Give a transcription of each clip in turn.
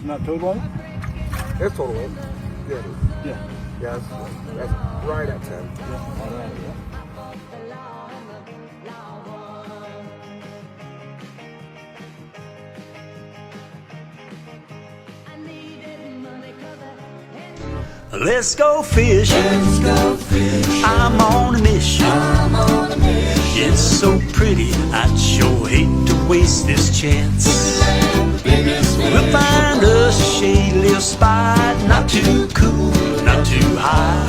Not total weight? It's total weight. Yeah. Yeah. Yeah, that's right at 10. Yeah. Let's go fishing. Let's go fishing. I'm on a mission. I'm on a mission. It's so pretty, I'd sure hate to waste this chance. We'll find us a shady little spot, not too cool, not too high.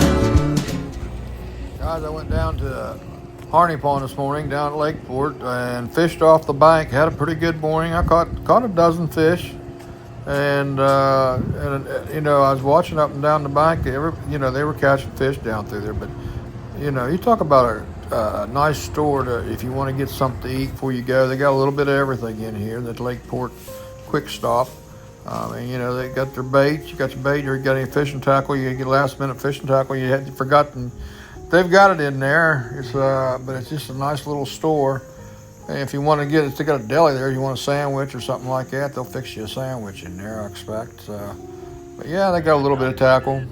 Guys, I went down to Harney Pond this morning down at Lakeport and fished off the bank. Had a pretty good morning. I caught a dozen fish. And you know, I was watching up and down the bank. They were catching fish down through there. But you know, you talk about a nice store if you want to get something to eat before you go. They got a little bit of everything in here. That Lakeport Quick Stop. And you know, they got their bait. You got your bait. You got any fishing tackle? You get last minute fishing tackle. You had forgotten. They've got it in there. But it's just a nice little store. And if you want to get it, they got a deli there. You want a sandwich or something like that, they'll fix you a sandwich in there, I expect. But yeah, they got a little bit of tackle.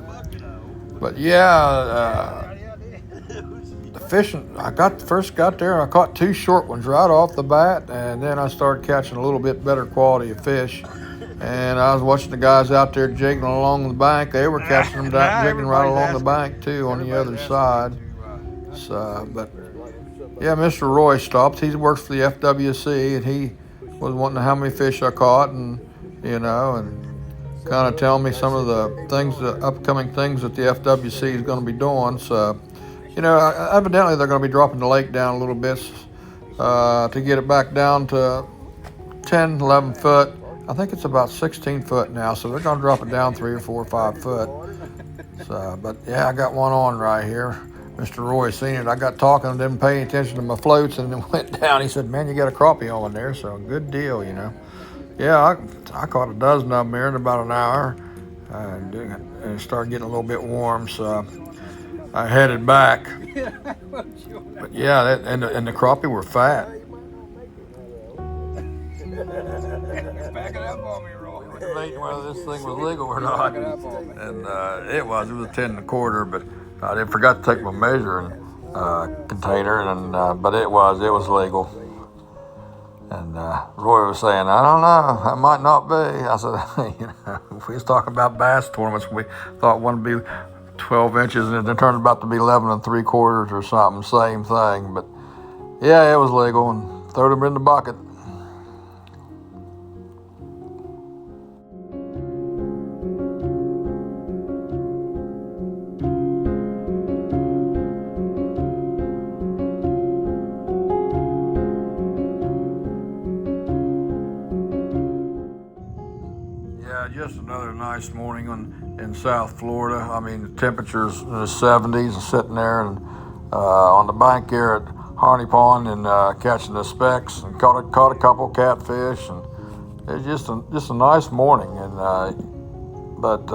But yeah, the fishing, first got there and I caught 2 short ones right off the bat, and then I started catching a little bit better quality of fish. And I was watching the guys out there jigging along the bank. They were catching them jigging right along the bank too on the other side. But yeah, Mr. Roy stopped. He works for the FWC, and he was wanting to know how many fish I caught, and you know, and kind of telling me some of the upcoming things that the FWC is going to be doing. So, you know, evidently they're going to be dropping the lake down a little bit to get it back down to 10, 11 foot. I think it's about 16 foot now, so they're going to drop it down 3 or 4 or 5 foot. So, but yeah, I got one on right here. Mr. Roy seen it. I got talking and didn't pay attention to my floats, and then went down. He said, "Man, you got a crappie on there, so good deal, you know." Yeah, I caught a dozen of them here in about an hour, and it started getting a little bit warm, so I headed back. But yeah, and the crappie were fat. Back it up on me, Roy. Debating whether this thing was legal or not, and it was a 10 1/4, but I forgot to take my measuring container, and but it was legal. And Roy was saying, "I don't know, that might not be." I said, "You know, if we was talking about bass tournaments, we thought one would be 12 inches, and it turned out to be 11 3/4 or something, same thing." But yeah, it was legal, and threw them in the bucket. Just another nice morning in South Florida. I mean, the temperature's in the 70s and sitting there and on the bank here at Harney Pond and catching the specks, and caught a couple catfish, and it's just a nice morning. And but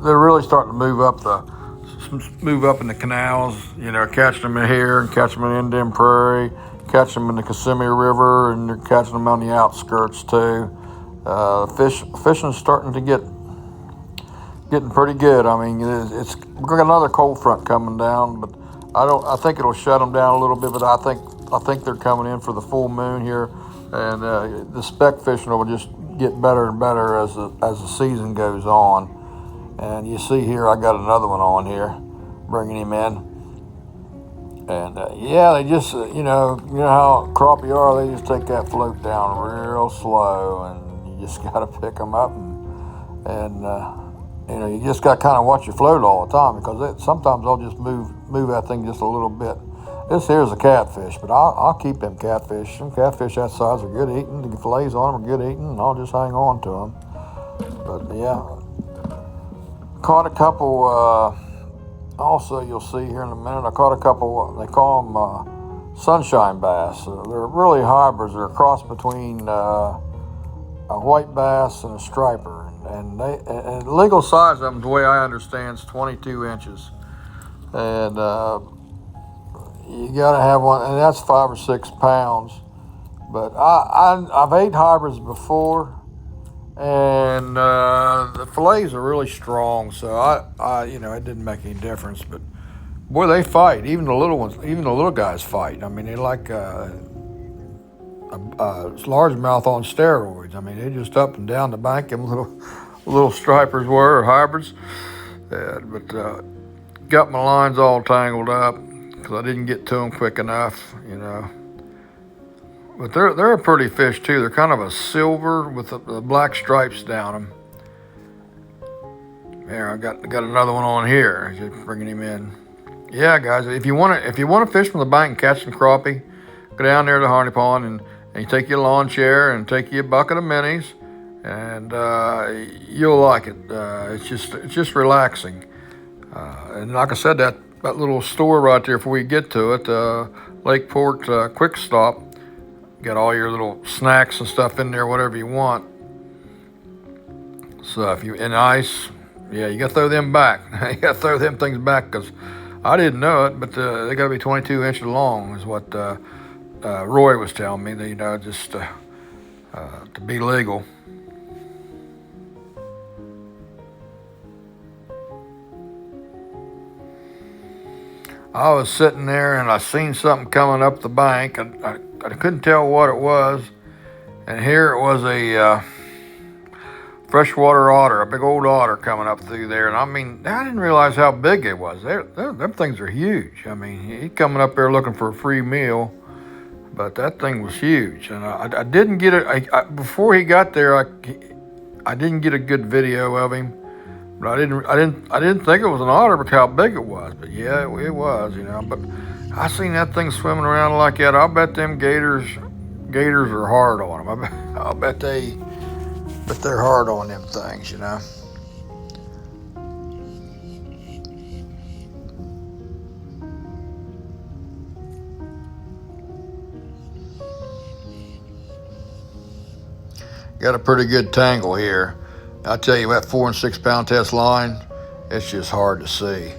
they're really starting to move up in the canals. You know, catching them in here and catching them in Indian Prairie, catching them in the Kissimmee River, and they're catching them on the outskirts too. Fishing's starting to getting pretty good. I mean, we've got another cold front coming down, but I think it'll shut them down a little bit. But I think they're coming in for the full moon here, and the speck fishing will just get better and better as the season goes on. And you see here, I got another one on here, bringing him in. And yeah, they just you know how crappie are. They just take that float down real slow, and you just got to pick them up, and you know, you just got to kind of watch your float all the time, because sometimes they'll just move that thing just a little bit. This here's a catfish, but I'll keep them catfish. Some catfish that size are good eating. The fillets on them are good eating, and I'll just hang on to them. But yeah, caught a couple. Also, you'll see here in a minute, I caught a couple. They call them sunshine bass. They're really hybrids. They're a cross between a white bass and a striper, and the legal size of them, the way I understand, is 22 inches, and you gotta have one, and that's 5 or 6 pounds. But I've ate hybrids before, and the fillets are really strong, so I it didn't make any difference. But boy, they fight. Even the little ones, even the little guys fight. I mean, they like a largemouth on steroids. I mean, they just up and down the bank. Them little stripers were, or hybrids. But got my lines all tangled up because I didn't get to them quick enough. But they're a pretty fish too. They're kind of a silver with the black stripes down them. There, I got another one on here. Just bringing him in. Yeah, guys, if you want to fish from the bank and catch some crappie, go down there to Harney Pond and you take your lawn chair and take you a bucket of minis, and you'll like it. It's just relaxing. And like I said, that little store right there before you get to it, Lakeport Quick Stop, got all your little snacks and stuff in there, whatever you want. So if you in ice, yeah, you got to throw them back. You got to throw them things back because I didn't know it, but they got to be 22 inches long is what Roy was telling me. That, just to be legal. I was sitting there and I seen something coming up the bank. I couldn't tell what it was, and here it was a freshwater otter, a big old otter coming up through there. And I mean, I didn't realize how big it was. Them things are huge. I mean, he coming up there looking for a free meal, but that thing was huge. And I didn't get it before he got there. I didn't get a good video of him, but I didn't think it was an otter because how big it was. But yeah, it was. But I seen that thing swimming around like that. I'll bet them gators are hard on them. I'll bet they're hard on them things, Got a pretty good tangle here. I tell you, that 4 and 6 pound test line, it's just hard to see.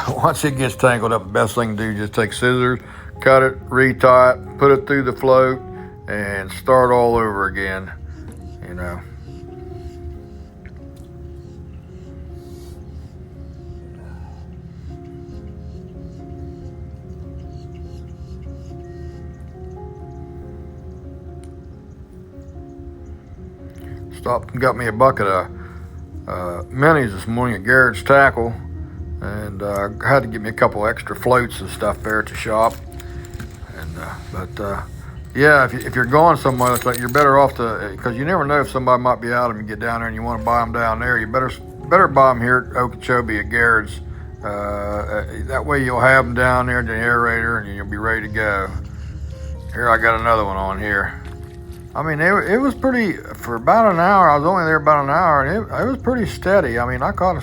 Once it gets tangled up, the best thing to do is just take scissors, cut it, retie it, put it through the float, and start all over again. Stopped and got me a bucket of minis this morning at Garrett's Tackle, and had to get me a couple extra floats and stuff there at the shop. And yeah, if you're going somewhere, it's like you're better off because you never know if somebody might be out and you get down there and you want to buy them down there. You better buy them here at Okeechobee at Garrett's. That way you'll have them down there in the aerator and you'll be ready to go. Here I got another one on here. I mean, it was pretty, for about an hour. I was only there about an hour, and it was pretty steady. I mean, I caught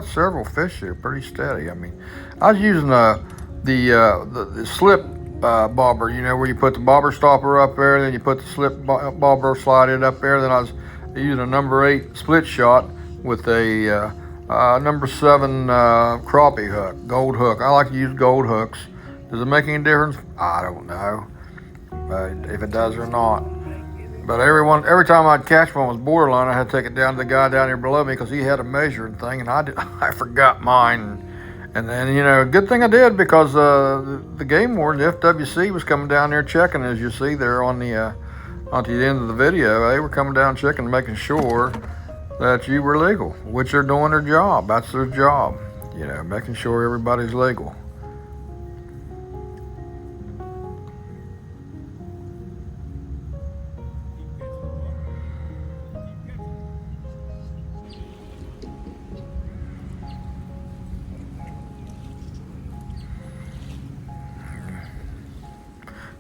several fish here, pretty steady. I mean, I was using the slip bobber, where you put the bobber stopper up there, then you put the slip bobber slided up there. Then I was using a number 8 split shot with a number 7 crappie hook, gold hook. I like to use gold hooks. Does it make any difference? I don't know, if it does or not. But every time I'd catch one was borderline, I had to take it down to the guy down here below me because he had a measuring thing, and I forgot mine. And then, good thing I did because the game warden, the FWC, was coming down there checking, as you see there on the end of the video. They were coming down checking, making sure that you were legal, which they're doing their job. That's their job, making sure everybody's legal.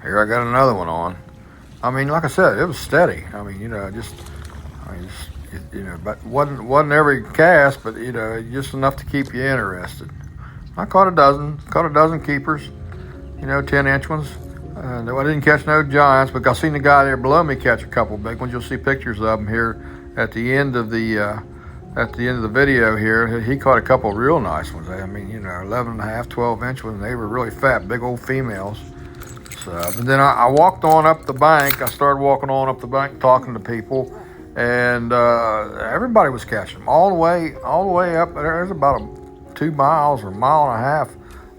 Here I got another one on. I mean, like I said, it was steady. I mean, but wasn't every cast, but just enough to keep you interested. I caught a dozen keepers, 10-inch ones. I didn't catch no giants, but I seen the guy there below me catch a couple big ones. You'll see pictures of them here at the end of the video here. He caught a couple real nice ones. I mean, 11 and a half, 12-inch ones. They were really fat, big old females. And then I walked on up the bank. I started walking on up the bank talking to people. and everybody was catching them all the way up. There's about 2 miles or a mile and a half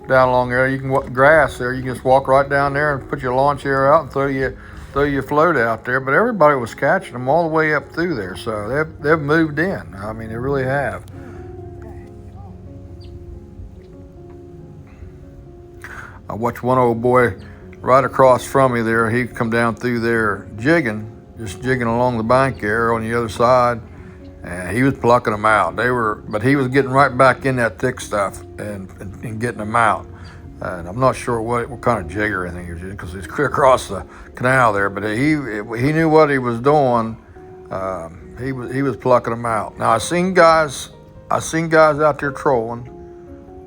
down along there. You can grass there. You can just walk right down there and put your lawn chair out and throw your float out there. But everybody was catching them all the way up through there. So they've moved in. I mean, they really have. I watched one old boy right across from me there. He'd come down through there just jigging along the bank there on the other side, and he was plucking them out. But he was getting right back in that thick stuff and getting them out. And I'm not sure what kind of jig or anything he was using, because he's clear across the canal there. But he knew what he was doing. He was plucking them out. Now I seen guys out there trolling.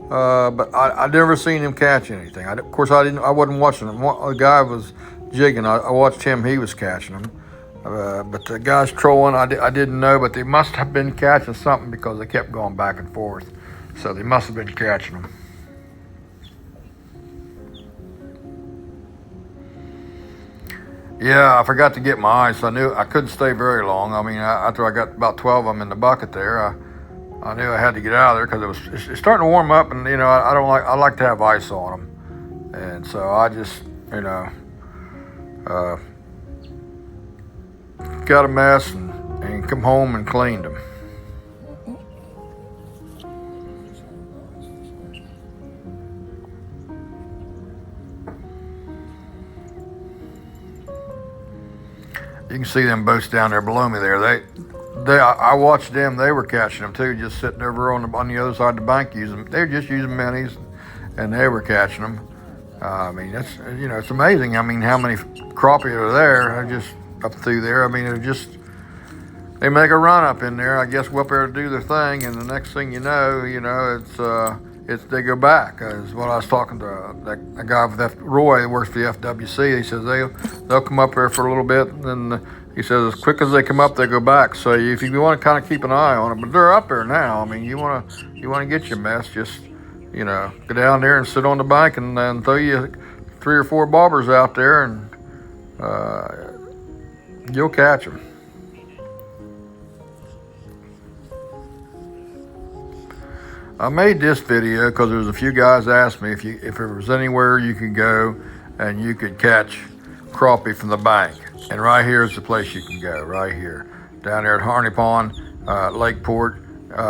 But I never seen him catch anything. Of course, I wasn't watching him. The guy was jigging. I watched him. He was catching them. But the guys trolling, I didn't know. But they must have been catching something, because they kept going back and forth. So they must have been catching them. Yeah, I forgot to get my ice. I knew I couldn't stay very long. I mean, after I got about 12 of them in the bucket there, I knew I had to get out of there, because it's starting to warm up, and I like to have ice on them, and so I just got a mess and come home and cleaned them. You can see them boats down there below me there. I watched them. They were catching them too, just sitting over on the other side of the bank using. They were just using minis, and they were catching them. I mean, it's amazing. I mean, how many crappie are there? Just up through there. I mean, they make a run up in there. I guess go up there to do their thing, and the next thing you know, it's they go back. Is what I was talking to a guy with Roy that works for the FWC. He says they'll come up there for a little bit, and then he says as quick as they come up, they go back. So if you want to kind of keep an eye on them, but they're up there now. I mean, you want to get your mess, just go down there and sit on the bank, and then throw you 3 or 4 bobbers out there, and you'll catch them. I made this video because there was a few guys asked me if there was anywhere you could go and you could catch crappie from the bank. And right here is the place you can go, right here. Down there at Harney Pond, Lakeport.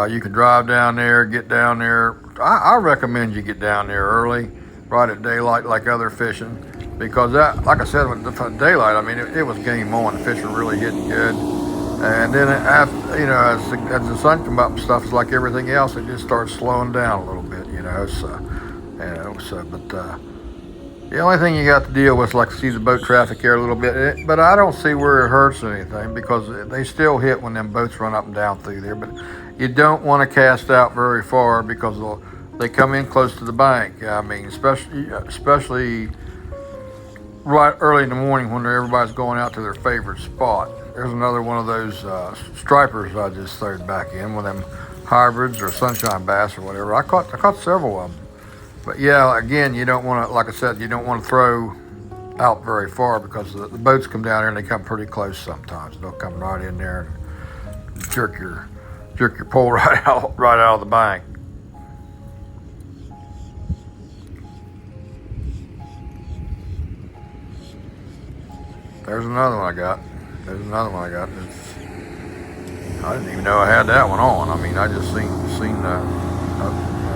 You can drive down there, get down there. I recommend you get down there early, right at daylight like other fishing. Because that, like I said, with the daylight, I mean, it was game on. The fish were really hitting good. And then after, as the sun come up and stuff, it's like everything else. It just starts slowing down a little bit, But the only thing you got to deal with is like see the boat traffic here a little bit. But I don't see where it hurts anything, because they still hit when them boats run up and down through there. But you don't want to cast out very far, because they come in close to the bank. I mean, especially right early in the morning when everybody's going out to their favorite spot. There's another one of those stripers I just threw back in, one of them hybrids or sunshine bass or whatever. I caught several of them. But yeah, again, you don't want to, like I said, you don't want to throw out very far, because the boats come down there and they come pretty close sometimes. They'll come right in there and jerk your pole right out of the bank. There's another one I got. I didn't even know I had that one on. I mean, I just seen the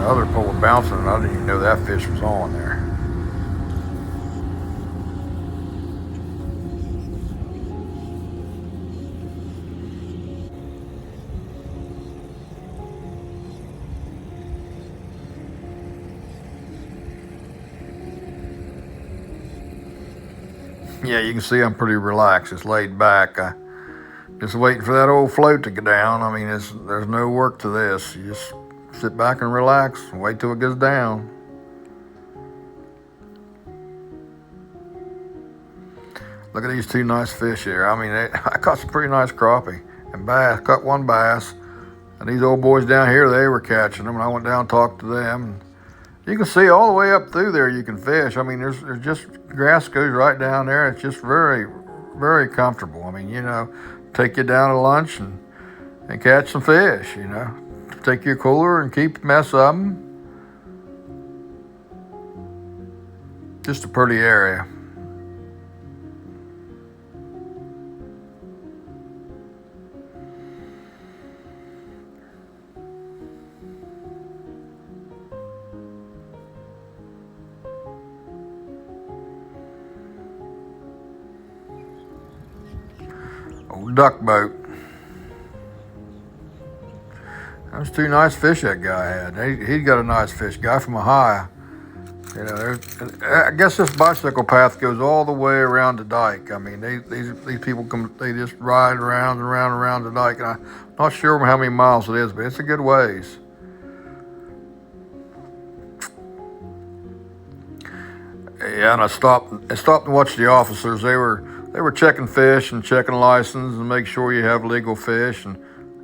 other pole bouncing, and I didn't even know that fish was on there. Yeah, you can see I'm pretty relaxed. It's laid back. Just waiting for that old float to go down. I mean, there's no work to this. You just sit back and relax and wait till it goes down. Look at these 2 nice fish here. I mean, I caught some pretty nice crappie and bass. Caught one bass. And these old boys down here, they were catching them. And I went down and talked to them. And you can see all the way up through there you can fish. I mean, there's just grass goes right down there. It's just very, very comfortable. I mean, take you down to lunch and catch some fish, you know. Take your cooler and keep a mess of them. Just a pretty area. Old duck boat. Those two nice fish that guy had. He got a nice fish. Guy from Ohio. You know, I guess this bicycle path goes all the way around the dike. I mean, these people come. They just ride around and around the dike. And I'm not sure how many miles it is, but it's a good ways. Yeah, and I stopped and watched the officers. They were checking fish and checking license and make sure you have legal fish and,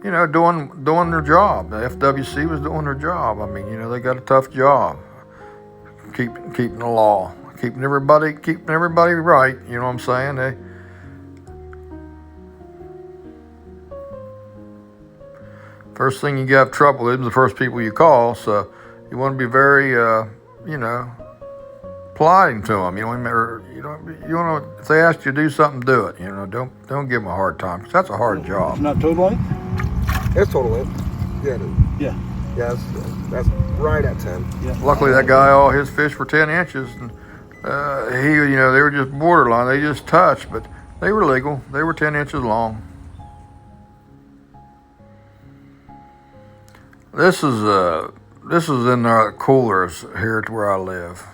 you know, doing their job. The FWC was doing their job. I mean, you know, they got a tough job. Keeping the law, keeping everybody right. You know what I'm saying? First thing you have trouble with is the first people you call. So you want to be very, you know, polite to them. You know, if they ask you to do something, do it. You know, don't give them a hard time, because that's a hard job. It's not total length? It's total length. Yeah, it is. Yeah. Yeah, that's right at 10. Yeah. Luckily, that guy, all his fish were 10 inches, and you know, they were just borderline. They just touched, but they were legal. They were 10 inches long. This is in our coolers here to where I live.